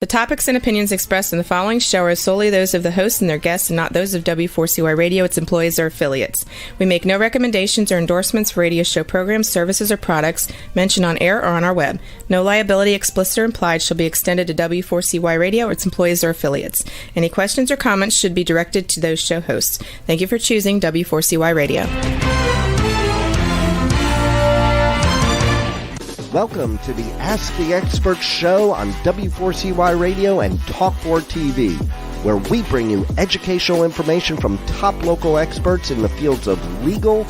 topics and opinions expressed in the following show are solely those of the hosts and their guests and not those of W4CY Radio, its employees, or affiliates. We make no recommendations or endorsements for radio show programs, services, or products mentioned on air or on our web. No liability, explicit or implied, shall be extended to W4CY Radio or its employees or affiliates. Any questions or comments should be directed to those show hosts. Thank you for choosing W4CY Radio. Welcome to the Ask the Expert show on W4CY Radio and Talk4 TV, where we bring you educational information from top local experts in the fields of legal,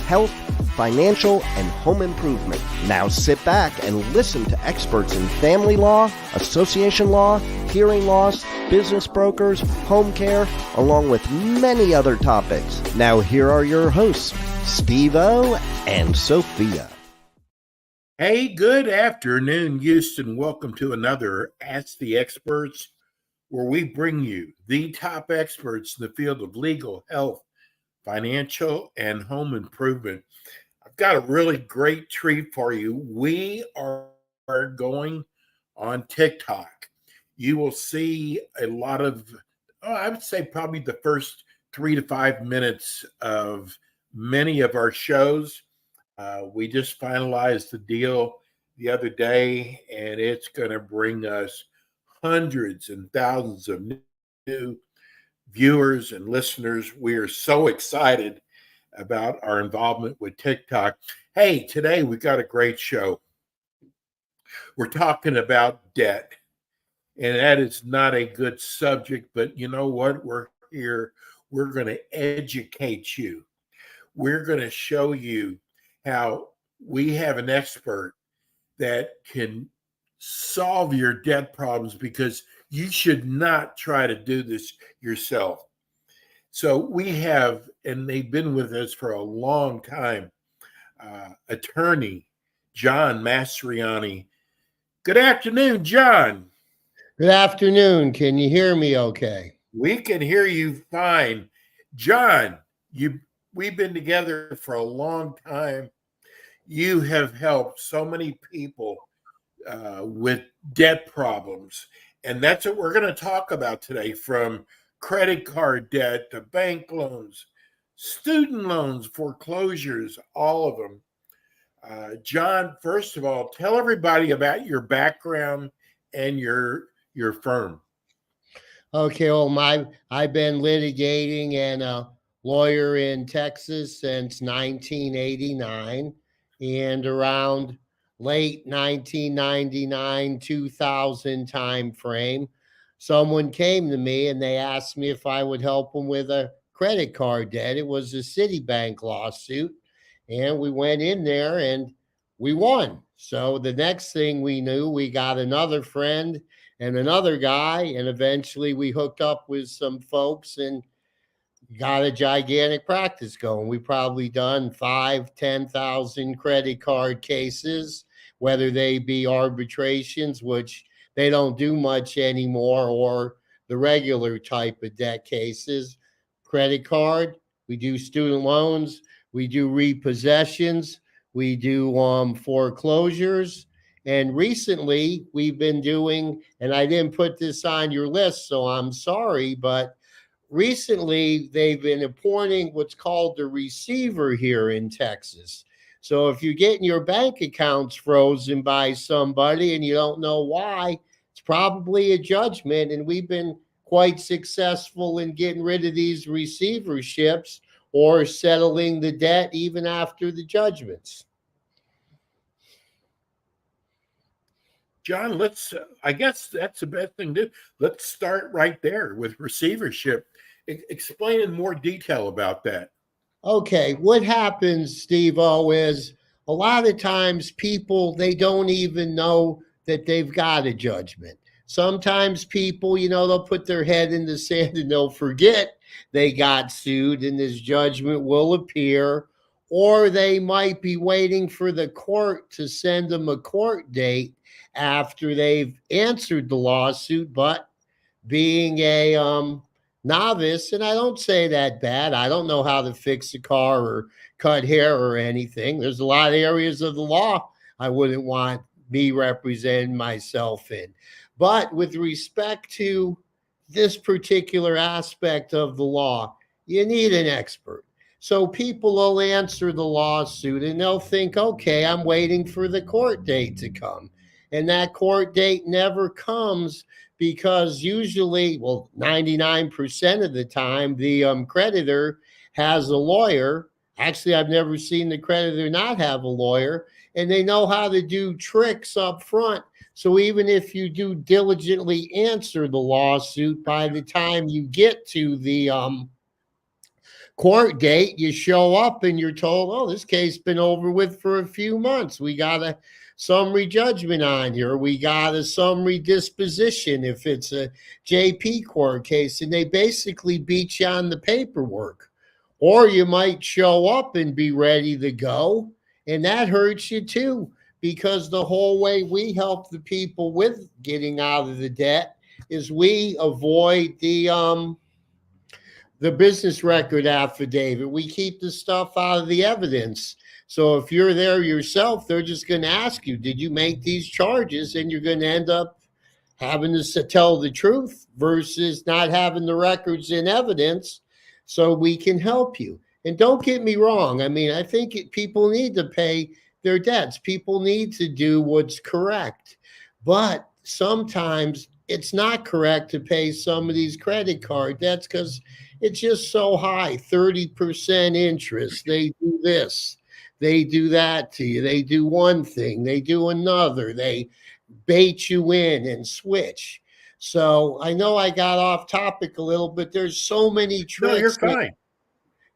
health, financial, and home improvement. Now sit back and listen to experts in family law, association law, hearing loss, business brokers, home care, along with many other topics. Now here are your hosts, Steve-O and Sophia. Hey, good afternoon, Houston. Welcome to another Ask the Experts, where we bring you the top experts in the field of legal, health, financial, and home improvement. I've got a really great treat for you. We are going on TikTok. You will see a lot of, I would say probably the first 3 to 5 minutes of many of our shows. We just finalized the deal the other day, and it's going to bring us hundreds and thousands of new viewers and listeners. We are so excited about our involvement with TikTok. Hey, today we got a great show. We're talking about debt, and that is not a good subject, but you know what? We're here. We're going to educate you. We're going to show you how we have an expert that can solve your debt problems, because you should not try to do this yourself. So we have, and they've been with us for a long time, attorney John Mastriani. Good afternoon, John. Good afternoon. Can you hear me okay? We can hear you fine. John, we've been together for a long time. You have helped so many people with debt problems. And that's what we're going to talk about today, from credit card debt to bank loans, student loans, foreclosures, all of them. John, first of all, tell everybody about your background and your firm. Okay, well, I've been litigating and a lawyer in Texas since 1989, and around late 1999, 2000 time frame, someone came to me and they asked me if I would help them with a credit card debt. It was a Citibank lawsuit, and we went in there and we won. So the next thing we knew, we got another friend and another guy, and eventually we hooked up with some folks and got a gigantic practice going. We probably done 5,000-10,000 credit card cases, whether they be arbitrations, which they don't do much anymore, or the regular type of debt cases. Credit card, we do student loans, we do repossessions, we do foreclosures. And recently we've been doing, and I didn't put this on your list, so I'm sorry, but recently they've been appointing what's called the receiver here in Texas. So if you're getting your bank accounts frozen by somebody and you don't know why, it's probably a judgment. And we've been quite successful in getting rid of these receiverships or settling the debt even after the judgments. John, I guess that's the best thing to do. Let's start right there with receivership. Explain in more detail about that. Okay, what happens, Steve-O, is a lot of times people, they don't even know that they've got a judgment. Sometimes people, they'll put their head in the sand and they'll forget they got sued and this judgment will appear, or they might be waiting for the court to send them a court date after they've answered the lawsuit. But being a novice, and I don't say that bad, I don't know how to fix a car or cut hair or anything. There's a lot of areas of the law I wouldn't want me representing myself in. But with respect to this particular aspect of the law, you need an expert. So people will answer the lawsuit and they'll think, okay, I'm waiting for the court date to come. And that court date never comes because usually, 99% of the time, the creditor has a lawyer. Actually, I've never seen the creditor not have a lawyer, and they know how to do tricks up front. So even if you do diligently answer the lawsuit, by the time you get to the court date, you show up and you're told, oh, this case been over with for a few months. We got a summary judgment on you, or we got a summary disposition if it's a JP court case, and they basically beat you on the paperwork. Or you might show up and be ready to go, and that hurts you too, because the whole way we help the people with getting out of the debt is we avoid the business record affidavit. We keep the stuff out of the evidence. So if you're there yourself, they're just going to ask you, did you make these charges? And you're going to end up having to tell the truth versus not having the records in evidence, so we can help you. And don't get me wrong. I mean, I think people need to pay their debts. People need to do what's correct. But sometimes it's not correct to pay some of these credit card debts because it's just so high, 30% interest. They do this, they do that to you. They do one thing, they do another. They bait you in and switch. So I know I got off topic a little, but there's so many tricks. No, you're fine.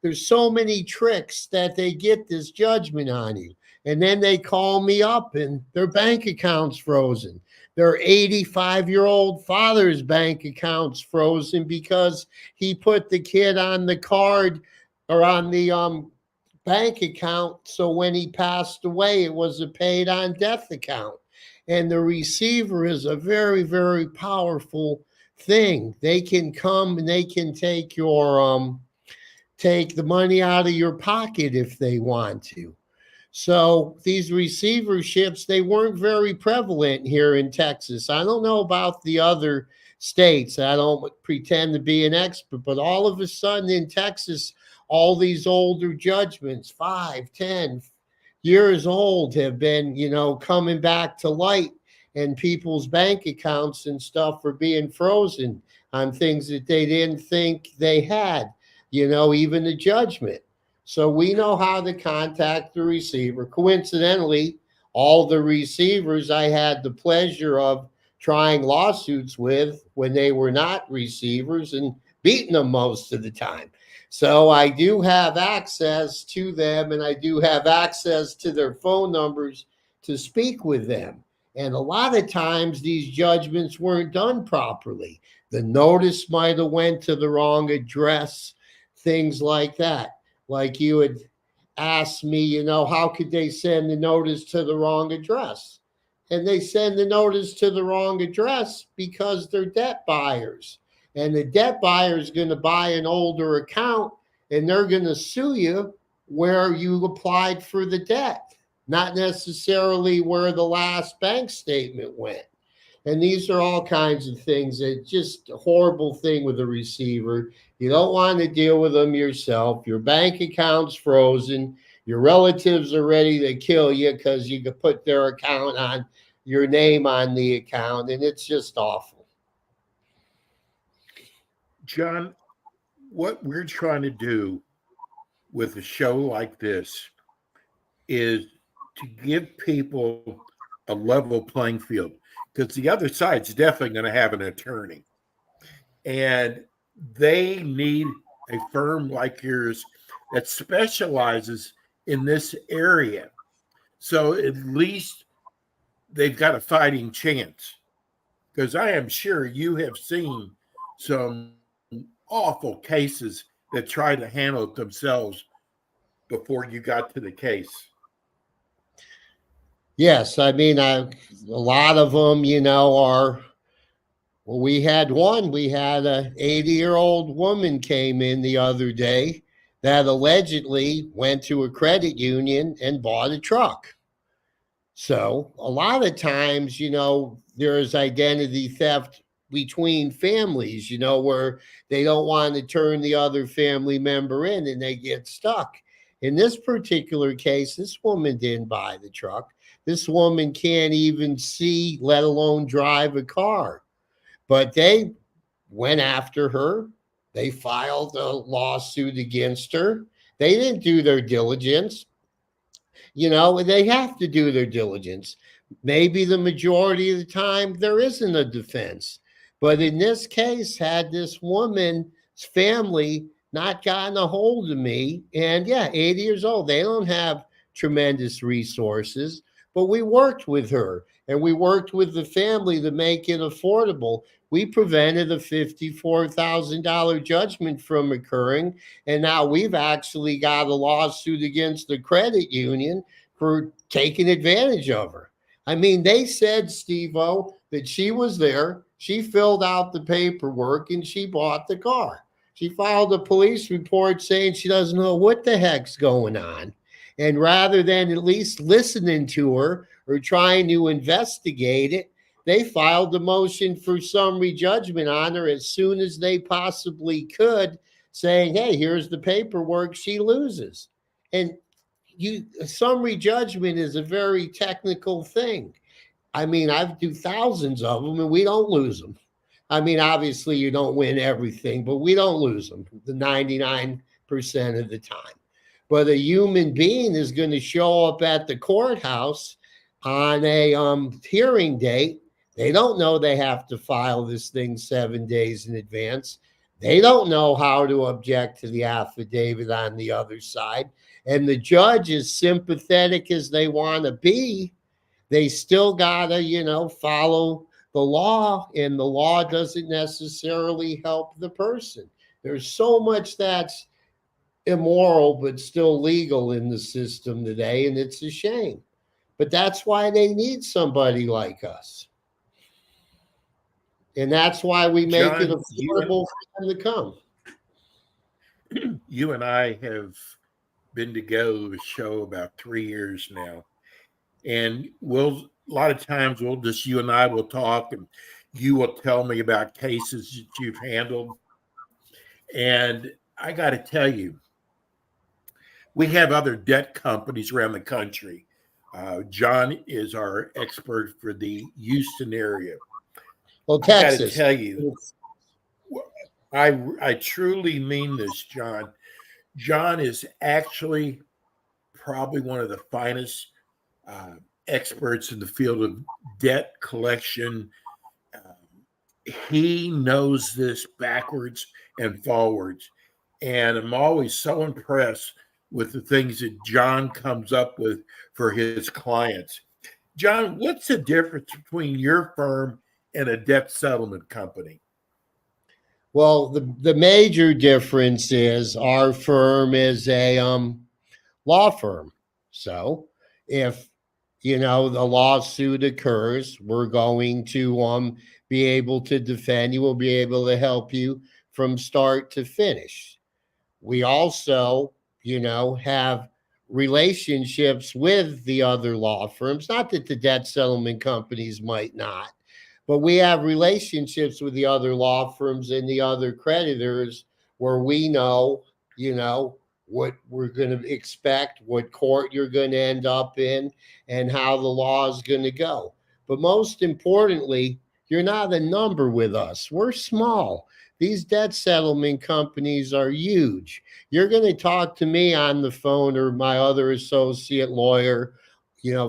There's so many tricks that they get this judgment on you. And then they call me up and their bank account's frozen. Their 85-year-old father's bank account's frozen because he put the kid on the card or on the bank account. So when he passed away, it was a paid on death account. And the receiver is a very, very powerful thing. They can come and they can take your take the money out of your pocket if they want to. So these receiverships, they weren't very prevalent here in Texas. I don't know about the other states. I don't pretend to be an expert, but all of a sudden in Texas, all these older judgments, 5, 10 years old, have been, coming back to light, and people's bank accounts and stuff are being frozen on things that they didn't think they had, even the judgment. So we know how to contact the receiver. Coincidentally, all the receivers I had the pleasure of trying lawsuits with when they were not receivers and beating them most of the time. So I do have access to them, and I do have access to their phone numbers to speak with them. And a lot of times these judgments weren't done properly. The notice might have went to the wrong address, things like that. Like you had asked me, how could they send the notice to the wrong address? And they send the notice to the wrong address because they're debt buyers. And the debt buyer is going to buy an older account, and they're going to sue you where you applied for the debt, not necessarily where the last bank statement went. And these are all kinds of things that just a horrible thing with a receiver. You don't want to deal with them yourself. Your bank account's frozen. Your relatives are ready to kill you because you could put their account on your name on the account, and it's just awful. John, what we're trying to do with a show like this is to give people a level playing field, because the other side's definitely going to have an attorney, and they need a firm like yours that specializes in this area. So at least they've got a fighting chance, because I am sure you have seen some awful cases that try to handle it themselves before you got to the case. Yes, I mean, a lot of them, are, well, we had a 80-year-old woman came in the other day that allegedly went to a credit union and bought a truck. So a lot of times, there's identity theft between families, where they don't want to turn the other family member in and they get stuck. In this particular case, this woman didn't buy the truck. This woman can't even see, let alone drive a car. But they went after her. They filed a lawsuit against her. They didn't do their diligence. They have to do their diligence. Maybe the majority of the time there isn't a defense. But in this case, had this woman's family not gotten a hold of me, and 80 years old, they don't have tremendous resources, but we worked with her and we worked with the family to make it affordable. We prevented a $54,000 judgment from occurring. And now we've actually got a lawsuit against the credit union for taking advantage of her. I mean, they said, Steve-O, that she was there. She filled out the paperwork and she bought the car. She filed a police report saying she doesn't know what the heck's going on. And rather than at least listening to her or trying to investigate it, they filed a motion for summary judgment on her as soon as they possibly could, saying, hey, here's the paperwork. She loses. And summary judgment is a very technical thing. I mean, I've do thousands of them and we don't lose them. I mean, obviously you don't win everything, but we don't lose them the 99% of the time. But a human being is going to show up at the courthouse on a hearing date. They don't know they have to file this thing 7 days in advance. They don't know how to object to the affidavit on the other side. And the judge, as sympathetic as they want to be, they still got to, follow the law. And the law doesn't necessarily help the person. There's so much that's immoral but still legal in the system today, and it's a shame. But that's why they need somebody like us. And that's why we make it affordable for them to come. You and I have been together to a show about 3 years now. And a lot of times you and I will talk and you will tell me about cases that you've handled. And I got to tell you, we have other debt companies around the country. John is our expert for the Houston area. Well, Texas. I got to tell you, I truly mean this, John. John is actually probably one of the finest experts in the field of debt collection. He knows this backwards and forwards. And I'm always so impressed with the things that John comes up with for his clients. John, what's the difference between your firm and a debt settlement company? Well, the major difference is our firm is a law firm. So if, the lawsuit occurs, we're going to be able to defend you. We'll be able to help you from start to finish. We also, have relationships with the other law firms. Not that the debt settlement companies might not, but we have relationships with the other law firms and the other creditors where we know, what we're going to expect, what court you're going to end up in, and how the law is going to go. But most importantly, you're not a number with us. We're small. These debt settlement companies are huge. You're going to talk to me on the phone or my other associate lawyer,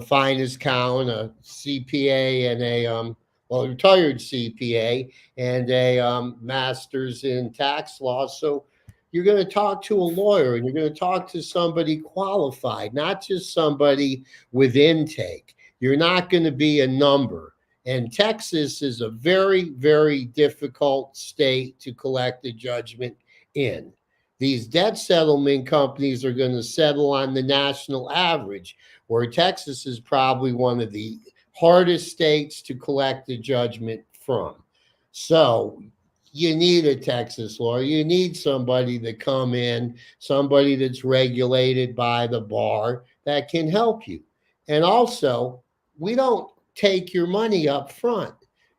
finest count, a CPA and a retired CPA and a master's in tax law. So you're going to talk to a lawyer and you're going to talk to somebody qualified, not just somebody with intake. You're not going to be a number. And Texas is a very, very difficult state to collect a judgment in. These debt settlement companies are going to settle on the national average, where Texas is probably one of the hardest states to collect a judgment from. So you need a Texas lawyer. You need somebody to come in, somebody that's regulated by the bar that can help you. And also, we don't take your money up front.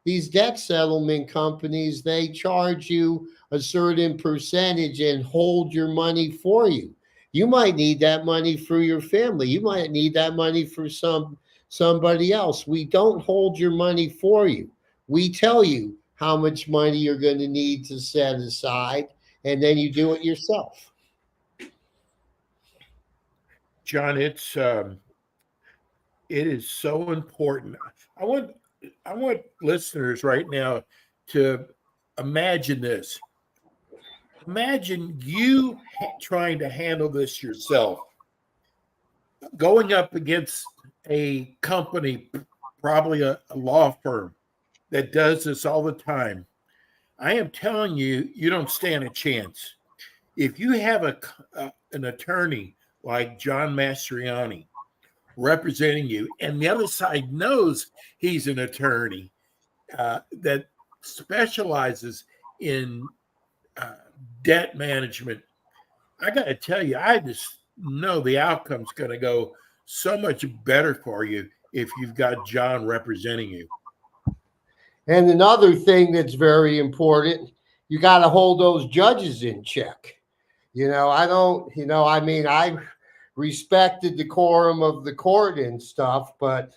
These debt settlement companies, they charge you a certain percentage and hold your money for you. You might need that money for your family. You might need that money for somebody else. We don't hold your money for you. We tell you how much money you're going to need to set aside, and then you do it yourself. John, it is so important. I want listeners right now to imagine this. Imagine you trying to handle this yourself, going up against a company, probably a law firm that does this all the time. I am telling you, you don't stand a chance. If you have an attorney like John Mastriani representing you, and the other side knows he's an attorney that specializes in debt management, I got to tell you, I just know the outcome's going to go so much better for you if you've got John representing you. And another thing that's very important, you got to hold those judges in check. I respect the decorum of the court and stuff, but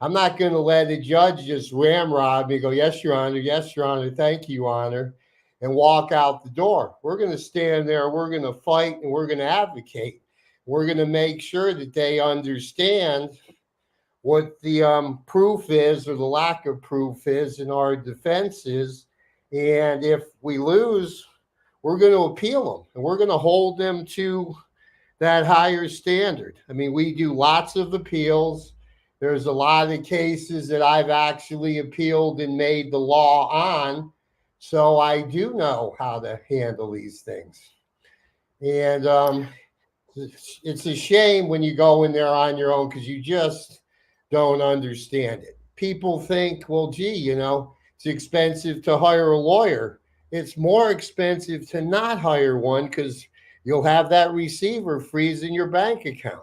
I'm not going to let a judge just ramrod me, go, yes, Your Honor, thank you, Your Honor, and walk out the door. We're going to stand there, we're going to fight, and we're going to advocate. We're going to make sure that they understand what the proof is or the lack of proof is in our defense is. And if we lose, we're going to appeal them, and we're going to hold them to that higher standard. I mean, we do lots of appeals. There's a lot of cases that I've actually appealed and made the law on. So I do know how to handle these things. And it's a shame when you go in there on your own because you just don't understand it. People think, well, gee, it's expensive to hire a lawyer. It's more expensive to not hire one because you'll have that receiver freezing your bank account.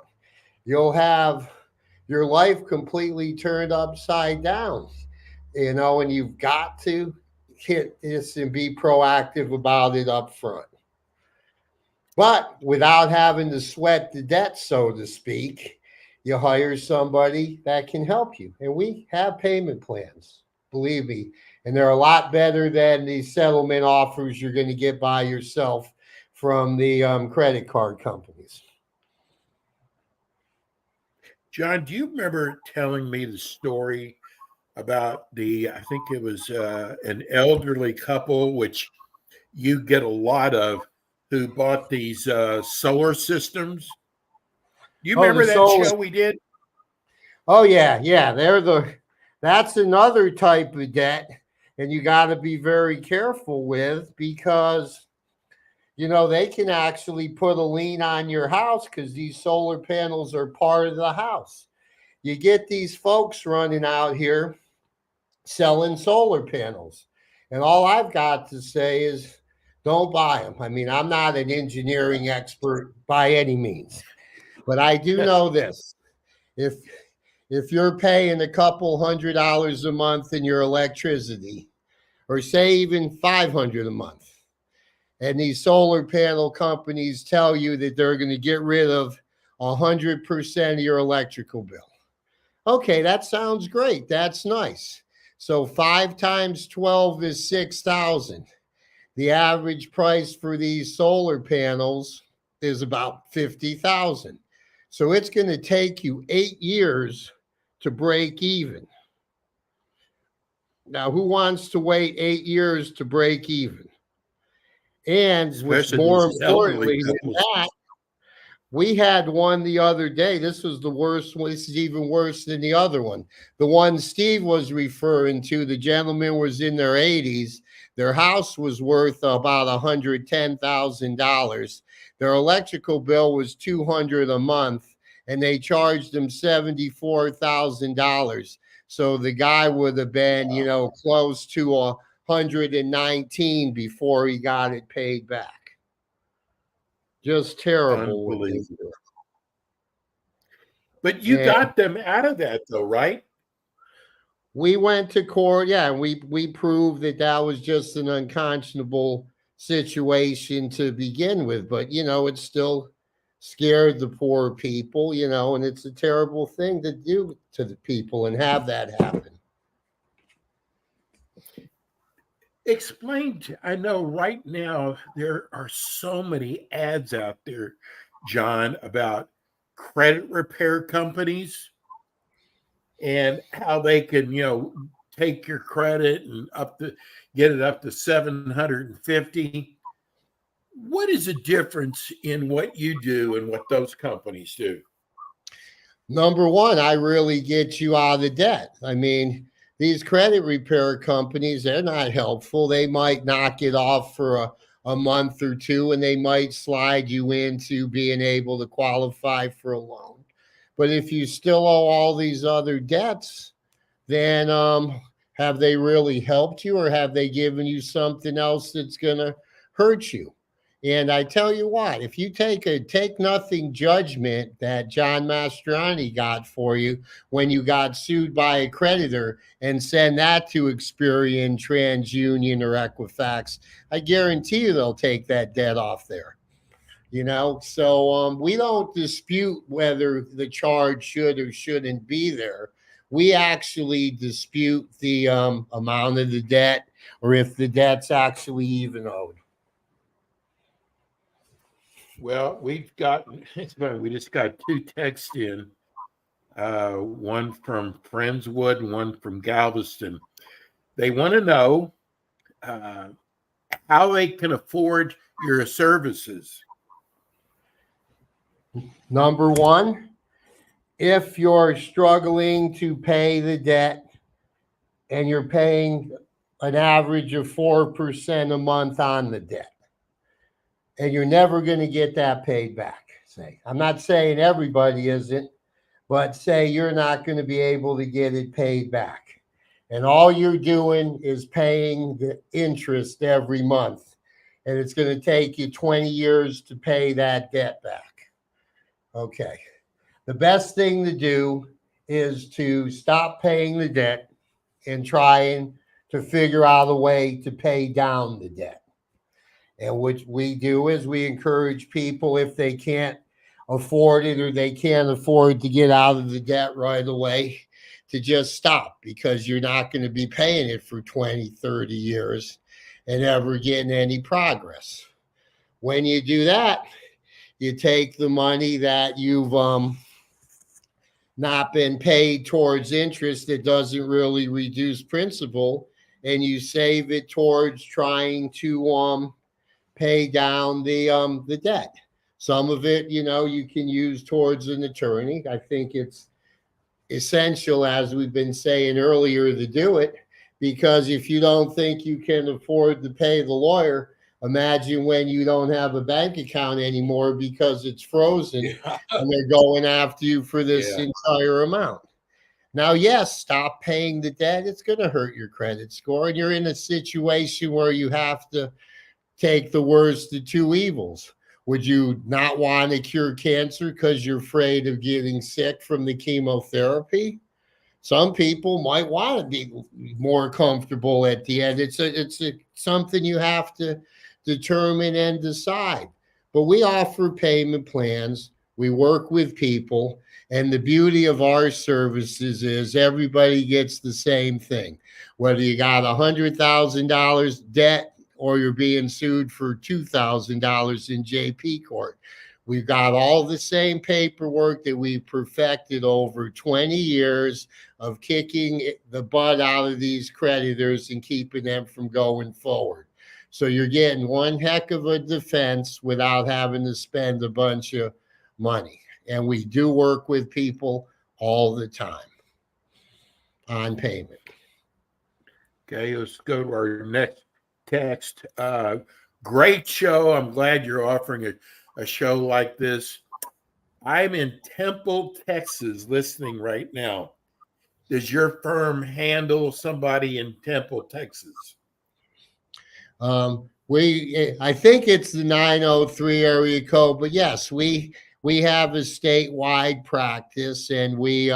You'll have your life completely turned upside down, and you've got to hit this and be proactive about it up front. But without having to sweat the debt, so to speak, you hire somebody that can help you. And we have payment plans, believe me, and they're a lot better than the settlement offers you're going to get by yourself from the credit card companies. John, do you remember telling me the story about I think it was an elderly couple, which you get a lot of, who bought these solar systems? Do you remember that show we did? Oh, yeah. That's another type of debt, and you got to be very careful with because they can actually put a lien on your house because these solar panels are part of the house. You get these folks running out here selling solar panels. And all I've got to say is don't buy them. I mean, I'm not an engineering expert by any means, but I do know this. If you're paying a couple $100 a month in your electricity, or say even $500 a month, and these solar panel companies tell you that they're going to get rid of 100% of your electrical bill. Okay, that sounds great. That's nice. So 5 times 12 is 6,000. The average price for these solar panels is about 50,000. So it's going to take you 8 years to break even. Now, who wants to wait 8 years to break even? And what's more importantly than that, we had one the other day. This was the worst one. This is even worse than the other one. The one Steve was referring to, the gentleman was in their 80s. Their house was worth about $110,000. Their electrical bill was $200 a month, and they charged them $74,000. So the guy would have been, close to 119 before he got it paid back. Just terrible. But you got them out of that, though, right? We went to court, yeah, and we proved that that was just an unconscionable situation to begin with. But it still scared the poor people, and it's a terrible thing to do to the people and have that happen. Explain I know right now there are so many ads out there, John, about credit repair companies and how they can, take your credit and get it up to 750. What is the difference in what you do and what those companies do? Number one, I really get you out of debt. I mean, these credit repair companies, they're not helpful. They might knock it off for a month or two, and they might slide you into being able to qualify for a loan. But if you still owe all these other debts, then have they really helped you, or have they given you something else that's going to hurt you? And I tell you what, if you take a take nothing judgment that John Mastriani got for you when you got sued by a creditor and send that to Experian, TransUnion, or Equifax, I guarantee you they'll take that debt off there. So we don't dispute whether the charge should or shouldn't be there. We actually dispute the amount of the debt, or if the debt's actually even owed. Well, we just got two texts in, one from Friendswood and one from Galveston. They want to know how they can afford your services. Number one, if you're struggling to pay the debt and you're paying an average of 4% a month on the debt, and you're never going to get that paid back. I'm not saying everybody isn't, but say you're not going to be able to get it paid back. And all you're doing is paying the interest every month. And it's going to take you 20 years to pay that debt back. Okay. The best thing to do is to stop paying the debt and trying to figure out a way to pay down the debt. And what we do is we encourage people, if they can't afford it or they can't afford to get out of the debt right away, to just stop, because you're not going to be paying it for 20, 30 years and ever getting any progress. When you do that, you take the money that you've not been paid towards interest that doesn't really reduce principal, and you save it towards trying to pay down the debt. Some of it, you can use towards an attorney. I think it's essential, as we've been saying earlier, to do it, because if you don't think you can afford to pay the lawyer, imagine when you don't have a bank account anymore because it's frozen and they're going after you for this entire amount. Now, yes, stop paying the debt. It's going to hurt your credit score, and you're in a situation where you have to take the worst of two evils. Would you not want to cure cancer because you're afraid of getting sick from the chemotherapy? Some people might want to be more comfortable at the end. It's something you have to determine and decide. But we offer payment plans. We work with people. And the beauty of our services is everybody gets the same thing. Whether you got $100,000 debt or you're being sued for $2,000 in JP court, we've got all the same paperwork that we perfected over 20 years of kicking the butt out of these creditors and keeping them from going forward. So you're getting one heck of a defense without having to spend a bunch of money. And we do work with people all the time on payment. Okay, let's go to our next text. Great show. I'm glad you're offering a show like this. I'm in Temple, Texas, listening right now. Does your firm handle somebody in Temple, Texas? I think it's the 903 area code, but yes, we have a statewide practice, and we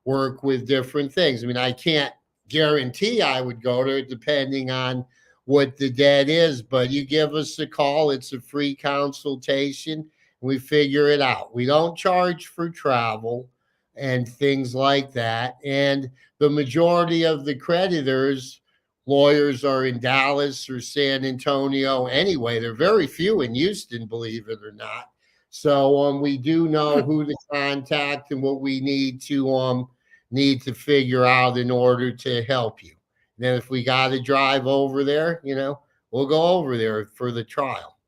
work with different things. I mean, I can't guarantee I would go to, depending on what the debt is. But you give us a call, it's a free consultation. We figure it out. We don't charge for travel and things like that. And the majority of the creditors, lawyers, are in Dallas or San Antonio anyway. There are very few in Houston, believe it or not. So we do know who to contact and what we need to figure out in order to help you. And then if we got to drive over there, we'll go over there for the trial.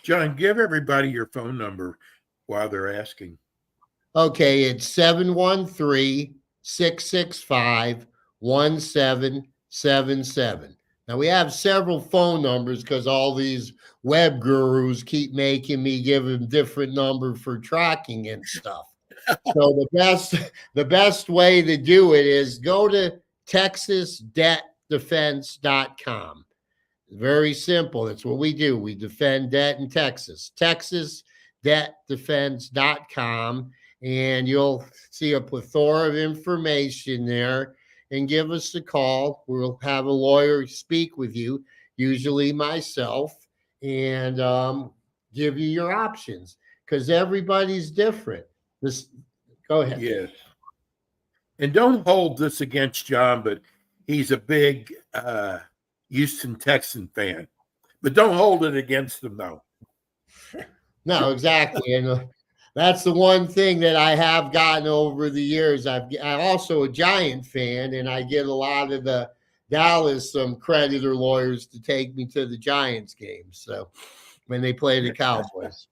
John, give everybody your phone number while they're asking. Okay, it's 713-665-1777. Now, we have several phone numbers because all these web gurus keep making me give them different number for tracking and stuff. So the best way to do it is go to TexasDebtDefense.com. Very simple. That's what we do. We defend debt in Texas. TexasDebtDefense.com. And you'll see a plethora of information there, and give us a call. We'll have a lawyer speak with you, usually myself, and give you your options, because everybody's different. Go ahead. Yes. And don't hold this against John, but he's a big Houston Texan fan. But don't hold it against him, though. No, exactly. And that's the one thing that I have gotten over the years. I'm also a Giant fan, and I get a lot of the Dallas creditor lawyers to take me to the Giants games. So when they play the Cowboys.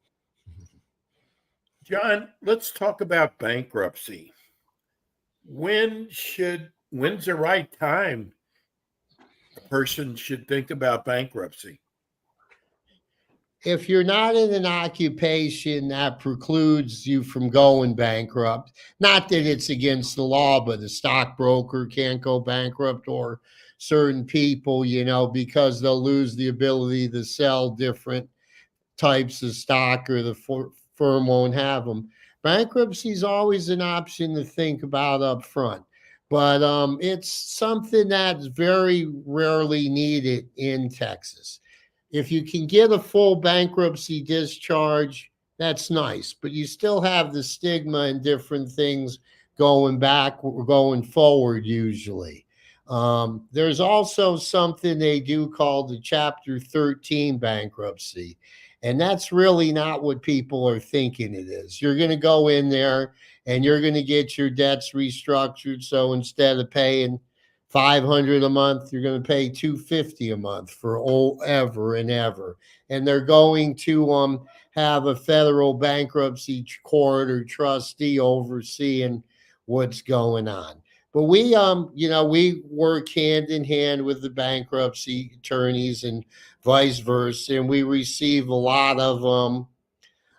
John, let's talk about bankruptcy. When's the right time a person should think about bankruptcy? If you're not in an occupation that precludes you from going bankrupt, not that it's against the law, but the stockbroker can't go bankrupt, or certain people, because they'll lose the ability to sell different types of stock, or the firm won't have them. Bankruptcy is always an option to think about up front, but it's something that's very rarely needed in Texas. If you can get a full bankruptcy discharge, that's nice, but you still have the stigma and different things going back or going forward usually. There's also something they do called the Chapter 13 bankruptcy, and that's really not what people are thinking it is. You're going to go in there and you're going to get your debts restructured, so instead of paying $500 a month, you're going to pay $250 a month for ever and ever. And they're going to have a federal bankruptcy court or trustee overseeing what's going on. But we work hand in hand with the bankruptcy attorneys and vice versa, and we receive a lot of them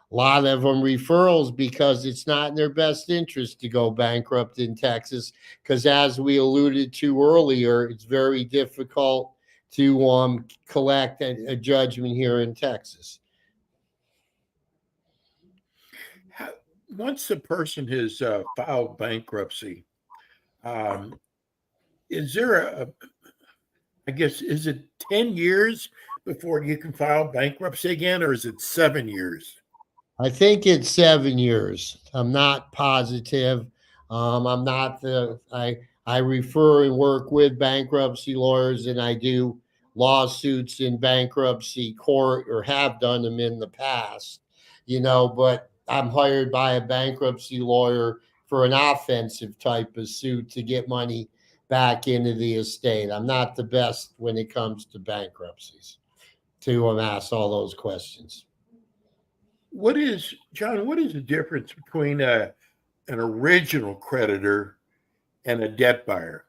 referrals, because it's not in their best interest to go bankrupt in Texas, because as we alluded to earlier, it's very difficult to collect a judgment here in Texas. Once the person has filed bankruptcy, is there is it 10 years before you can file bankruptcy again, or is it 7 years? I think it's 7 years. I'm not positive. I refer and work with bankruptcy lawyers, and I do lawsuits in bankruptcy court, or have done them in the past, but I'm hired by a bankruptcy lawyer for an offensive type of suit to get money back into the estate. I'm not the best when it comes to bankruptcies to ask all those questions. John, what is the difference between an original creditor and a debt buyer?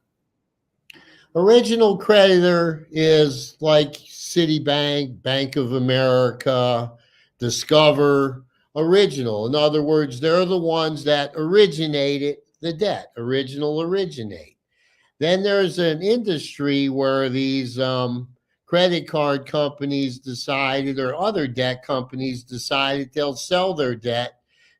Original creditor is like Citibank, Bank of America, Discover. Original, in other words, they're the ones that originated the debt. Originate. Then there's an industry where these credit card companies decided, or other debt companies decided, they'll sell their debt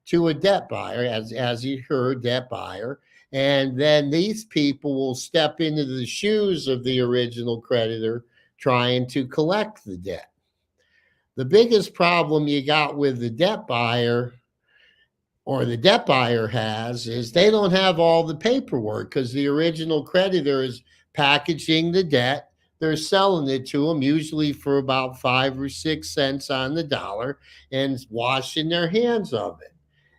to a debt buyer, as you heard, debt buyer, And then these people will step into the shoes of the original creditor trying to collect the debt. The biggest problem you got with the debt buyer, or the debt buyer has, is they don't have all the paperwork because the original creditor is packaging the debt. They're selling it to them, usually for about 5 or 6 cents on the dollar, and washing their hands of it.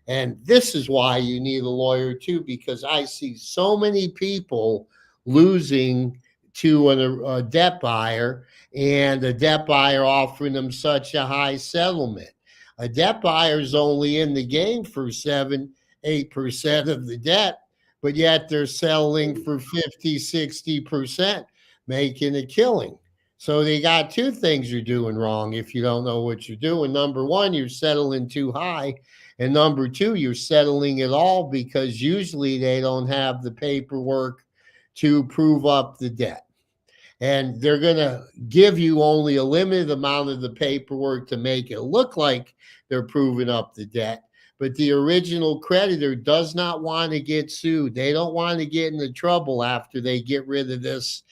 And this is why you need a lawyer too, because I see so many people losing to a debt buyer, and a debt buyer offering them such a high settlement. A debt buyer is only in the game for 7-8% of the debt, but yet they're settling for 50-60%, making a killing. So they got two things you're doing wrong if you don't know what you're doing. Number one, you're settling too high. And number two, you're settling it all because usually they don't have the paperwork to prove up the debt. And they're going to give you only a limited amount of the paperwork to make it look like they're proving up the debt. But the original creditor does not want to get sued. They don't want to get into trouble after they get rid of this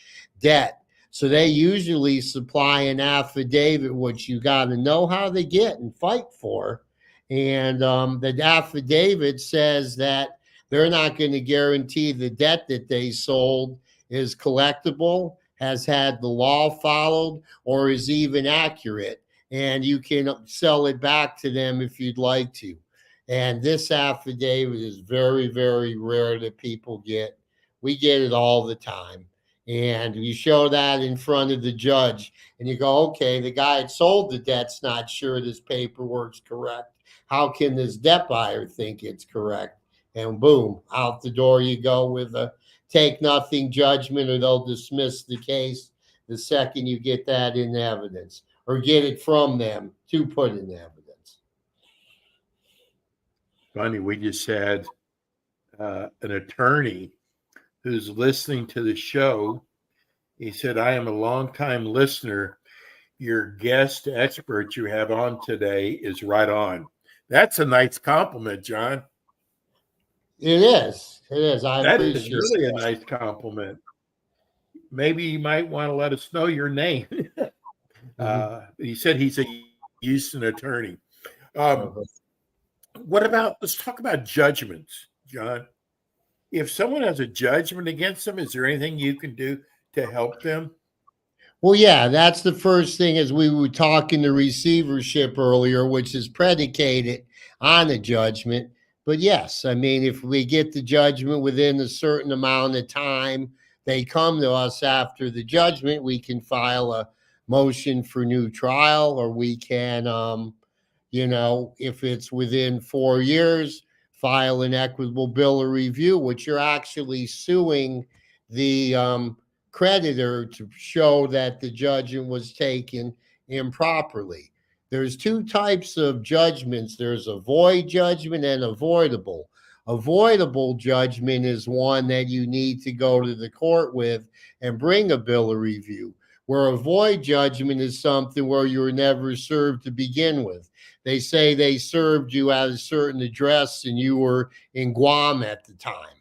debt. So they usually supply an affidavit, which you got to know how to get and fight for. And the affidavit says that they're not going to guarantee the debt that they sold is collectible, has had the law followed, or is even accurate. And you can sell it back to them if you'd like to. And this affidavit is very, very rare that people get. We get it all the time. And you show that in front of the judge and you go, okay, the guy that sold the debt's not sure this paperwork's correct. How can this debt buyer think it's correct? And boom, out the door you go with a take nothing judgment, or they'll dismiss the case the second you get that in evidence, or get it from them to put in evidence. Funny, we just had an attorney who's listening to the show. He said, I am a longtime listener. Your guest expert you have on today is right on. That's a nice compliment, John. It is. It is. That is really a nice compliment. Maybe you might want to let us know your name. He said he's a Houston attorney. What about, let's talk about judgments, John. If someone has a judgment against them, is there anything you can do to help them? Well, yeah, that's the first thing, as we were talking the receivership earlier, which is predicated on a judgment. But yes, I mean, if we get the judgment within a certain amount of time, they come to us after the judgment, we can file a motion for new trial, or we can, if it's within 4 years, file an equitable bill of review, which you're actually suing the creditor to show that the judgment was taken improperly. There's two types of judgments. There's a void judgment and avoidable. Avoidable judgment is one that you need to go to the court with and bring a bill of review, where a void judgment is something where you were never served to begin with. They say they served you at a certain address and you were in Guam at the time,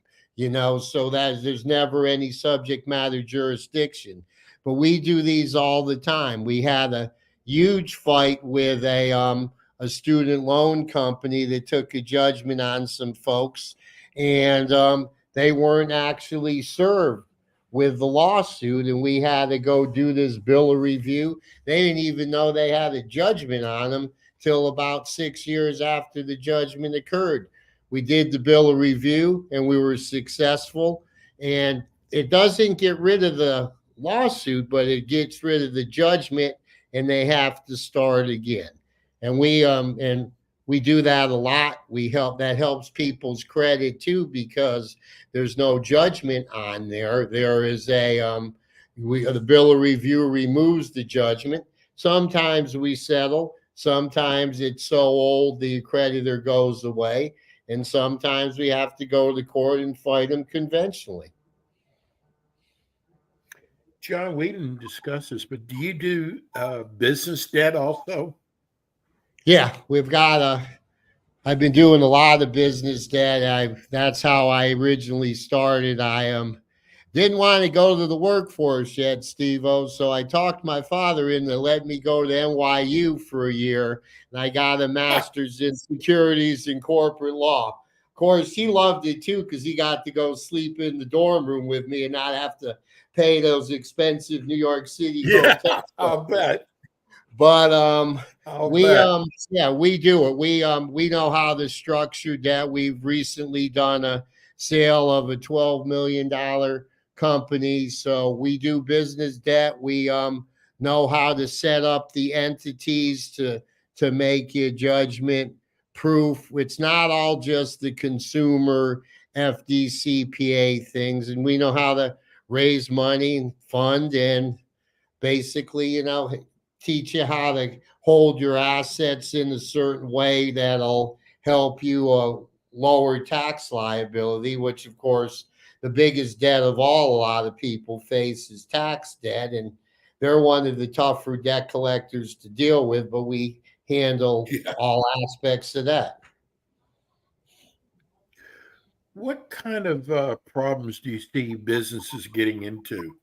so that there's never any subject matter jurisdiction. But we do these all the time. We had a huge fight with a student loan company that took a judgment on some folks, and they weren't actually served with the lawsuit, and we had to go do this bill of review. They didn't even know they had a judgment on them till about 6 years after the judgment occurred. We did the bill of review and we were successful, and it doesn't get rid of the lawsuit, but it gets rid of the judgment, and they have to start again. And we do that a lot. That helps people's credit too, because there's no judgment on there. There is the bill of review removes the judgment. Sometimes we settle. Sometimes it's so old the creditor goes away, and sometimes we have to go to court and fight them conventionally. John, we didn't discuss this, but do you do business debt also? Yeah, we've got I've been doing a lot of business debt. That's how I originally started. I didn't want to go to the workforce yet, Steve-O, so I talked my father into letting me go to NYU for a year, and I got a master's in securities and corporate law. Of course, he loved it too because he got to go sleep in the dorm room with me and not have to pay those expensive New York City hotels. I'll bet. But we do it. We know how to structure debt. We've recently done a sale of a $12 million company, so we do business debt. We know how to set up the entities to make your judgment proof. It's not all just the consumer FDCPA things, and we know how to raise money and fund and basically, teach you how to hold your assets in a certain way that'll help you lower tax liability, which of course the biggest debt of all a lot of people face is tax debt, and they're one of the tougher debt collectors to deal with, but we handle all aspects of that. What kind of problems do you see businesses getting into?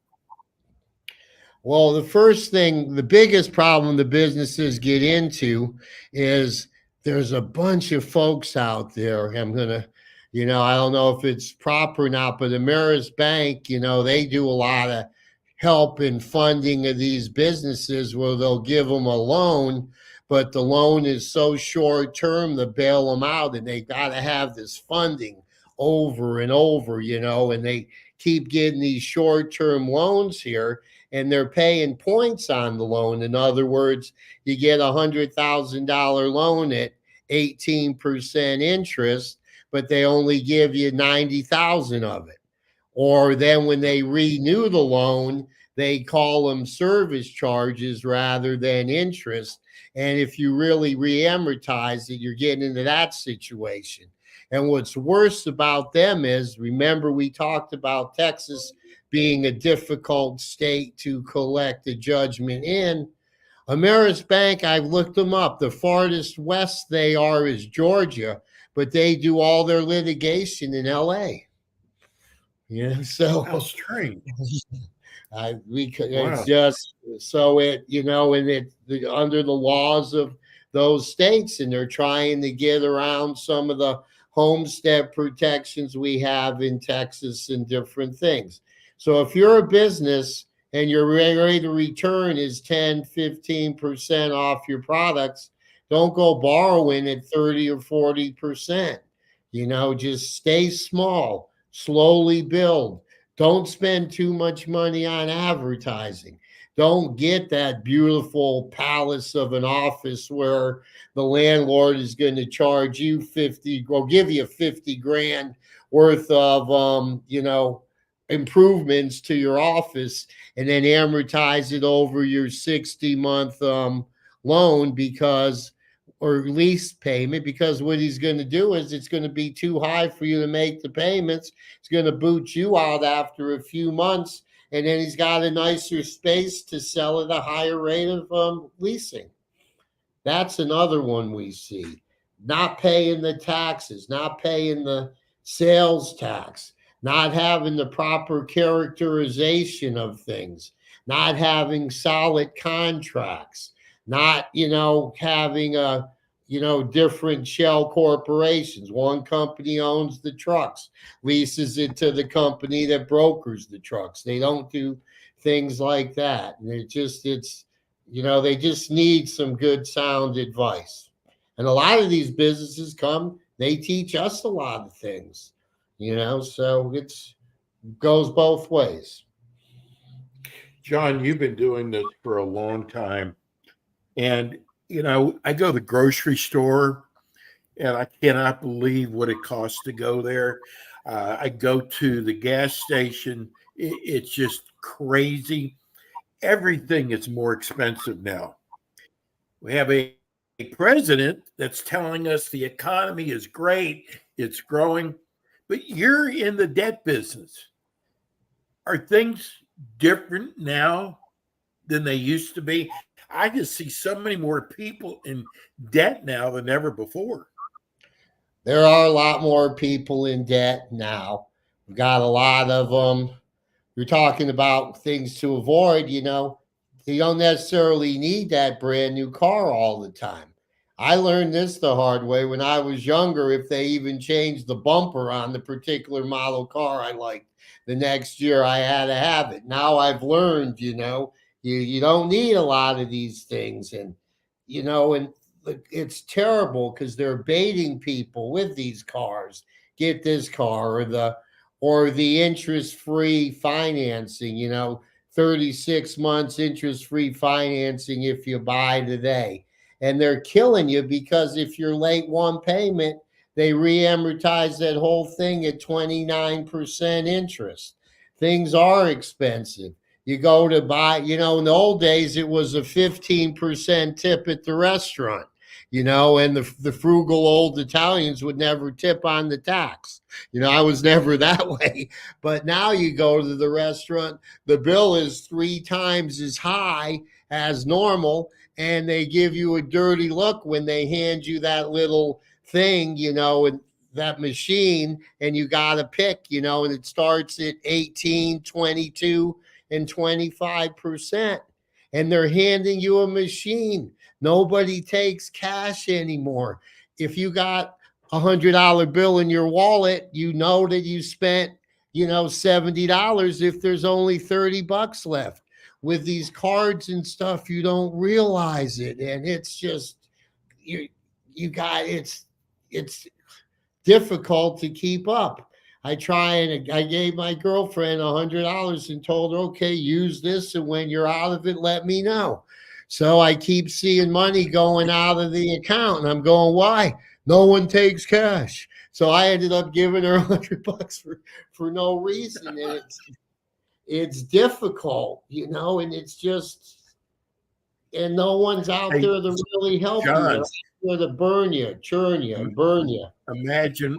Well, the biggest problem the businesses get into is there's a bunch of folks out there. I don't know if it's proper or not, but Ameris Bank, they do a lot of help in funding of these businesses where they'll give them a loan, but the loan is so short term to bail them out, and they got to have this funding over and over, and they keep getting these short term loans here. And they're paying points on the loan. In other words, you get a $100,000 loan at 18% interest, but they only give you 90,000 of it. Or then when they renew the loan, they call them service charges rather than interest. And if you really re-amortize it, you're getting into that situation. And what's worse about them is, remember we talked about Texas being a difficult state to collect a judgment in. Ameris Bank, I've looked them up. The farthest west they are is Georgia, but they do all their litigation in LA. So how strange. It's just so under the laws of those states, and they're trying to get around some of the homestead protections we have in Texas and different things. So if you're a business and your rate of return is 10, 15% off your products, don't go borrowing at 30 or 40%. Just stay small, slowly build. Don't spend too much money on advertising. Don't get that beautiful palace of an office where the landlord is going to charge you 50 or give you 50 grand worth of, improvements to your office and then amortize it over your 60-month loan or lease payment, because what he's going to do is it's going to be too high for you to make the payments. It's going to boot you out after a few months, and then he's got a nicer space to sell at a higher rate of leasing. That's another one we see. Not paying the taxes, not paying the sales tax, not having the proper characterization of things, not having solid contracts, not, having different shell corporations. One company owns the trucks, leases it to the company that brokers the trucks. They don't do things like that. And they just need some good sound advice. And a lot of these businesses they teach us a lot of things. So it goes both ways. John, you've been doing this for a long time. And, I go to the grocery store and I cannot believe what it costs to go there. I go to the gas station. It's just crazy. Everything is more expensive now. We have a president that's telling us the economy is great, it's growing, but you're in the debt business. Are things different now than they used to be? I just see so many more people in debt now than ever before. There are a lot more people in debt now. We've got a lot of them. You're talking about things to avoid, you don't necessarily need that brand new car all the time. I learned this the hard way when I was younger. If they even changed the bumper on the particular model car I liked, the next year I had to have it. Now I've learned, you don't need a lot of these things. And, and it's terrible because they're baiting people with these cars. Get this car or the interest-free financing, 36 months interest-free financing if you buy today. And they're killing you because if you're late one payment, they re-amortize that whole thing at 29% interest. Things are expensive. You go to buy, in the old days, it was a 15% tip at the restaurant, and the frugal old Italians would never tip on the tax. I was never that way. But now you go to the restaurant, the bill is 3 times as high as normal, and they give you a dirty look when they hand you that little thing, and that machine, and you got to pick, and it starts at 18, 22, and 25%. And they're handing you a machine. Nobody takes cash anymore. If you got $100 bill in your wallet, you know that you spent, $70 if there's only $30 left. With these cards and stuff, you don't realize it. And it's just, it's difficult to keep up. I gave my girlfriend $100 and told her, okay, use this. And when you're out of it, let me know. So I keep seeing money going out of the account, and I'm going, why? No one takes cash. So I ended up giving her $100 for no reason. And it's difficult, and it's just, and no one's out there to really help you. They're to burn you, churn you, and burn you. Imagine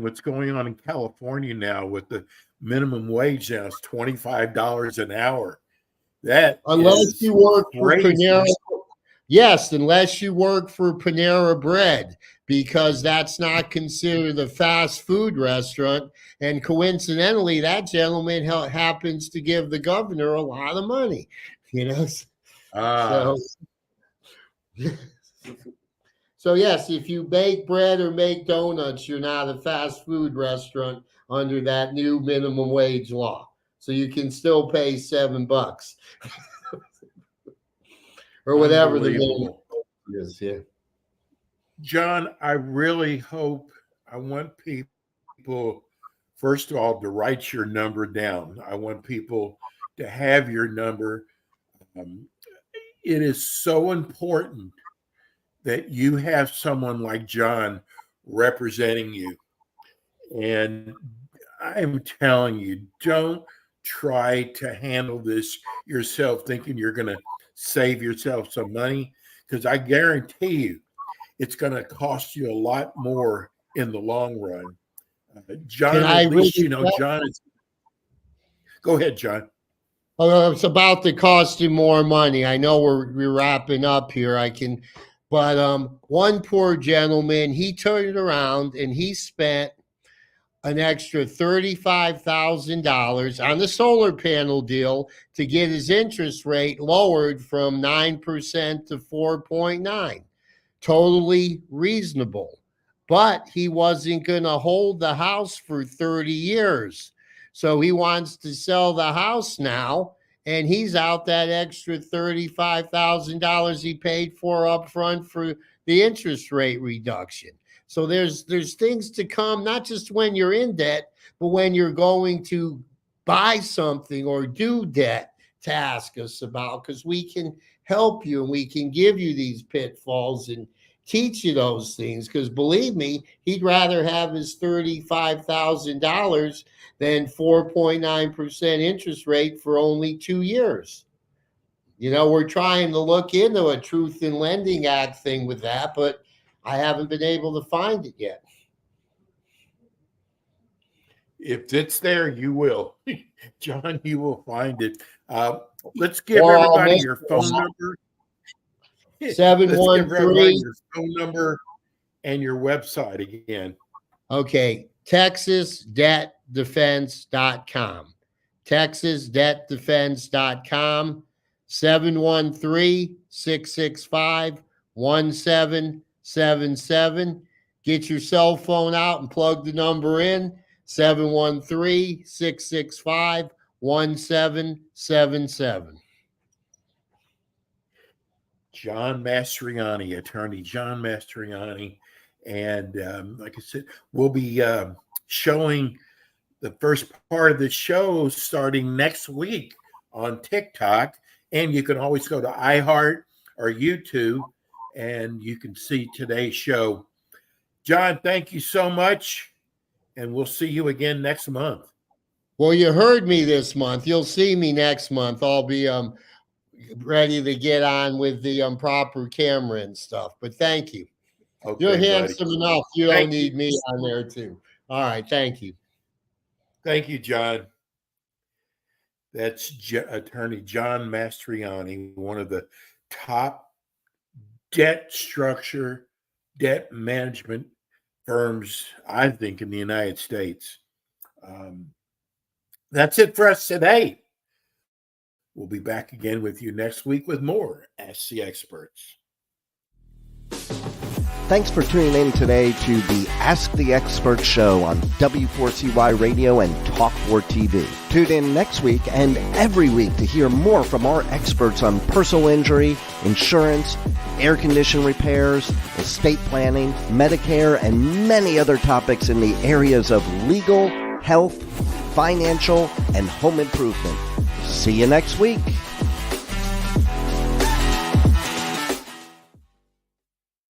what's going on in California now with the minimum wage now. It's $25 an hour. That unless you work for Panera. Yes, unless you work for Panera Bread, because that's not considered a fast food restaurant. And coincidentally, that gentleman happens to give the governor a lot of money, So yes, if you bake bread or make donuts, you're not a fast food restaurant under that new minimum wage law. So you can still pay $7 or whatever the minimum is. Yeah. John, I want people, first of all, to write your number down. I want people to have your number. It is so important that you have someone like John representing you. And I'm telling you, don't try to handle this yourself thinking you're going to save yourself some money, because I guarantee you it's going to cost you a lot more in the long run. John, at least John is. Go ahead, John. It's about to cost you more money. I know we're wrapping up here. But one poor gentleman, he turned it around and he spent an extra $35,000 on the solar panel deal to get his interest rate lowered from 9% to 4.9%. Totally reasonable. But he wasn't going to hold the house for 30 years. So he wants to sell the house now, and he's out that extra $35,000 he paid for up front for the interest rate reduction. So there's things to come, not just when you're in debt, but when you're going to buy something or do debt, to ask us about, because we can help you and we can give you these pitfalls and teach you those things. Because believe me, he'd rather have his $35,000 than 4.9% interest rate for only 2 years. We're trying to look into a Truth in Lending Act thing with that, but I haven't been able to find it yet. If it's there, you will. John, you will find it. Let's give everybody your phone number. 713 your phone number and your website again. Okay, TexasDebtDefense.com. TexasDebtDefense.com, 713-665-1777. Get your cell phone out and plug the number in, 713-665-1777. John Mastriani, attorney John Mastriani. And like I said, we'll be showing the first part of the show starting next week on TikTok. And you can always go to iHeart or YouTube and you can see today's show. John, thank you so much. And we'll see you again next month. Well, you heard me this month. You'll see me next month. I'll be ready to get on with the proper camera and stuff. But thank you. Okay, you're handsome buddy. enough. You don't need me on there too. All right. Thank you. Thank you, John. That's attorney John Mastriani, one of the top debt management firms, I think, in the United States. That's it for us today. We'll be back again with you next week with more Ask the Experts. Thanks for tuning in today to the Ask the Expert show on W4CY Radio and Talk4 TV. Tune in next week and every week to hear more from our experts on personal injury, insurance, air condition repairs, estate planning, Medicare, and many other topics in the areas of legal, health, financial, and home improvement. See you next week.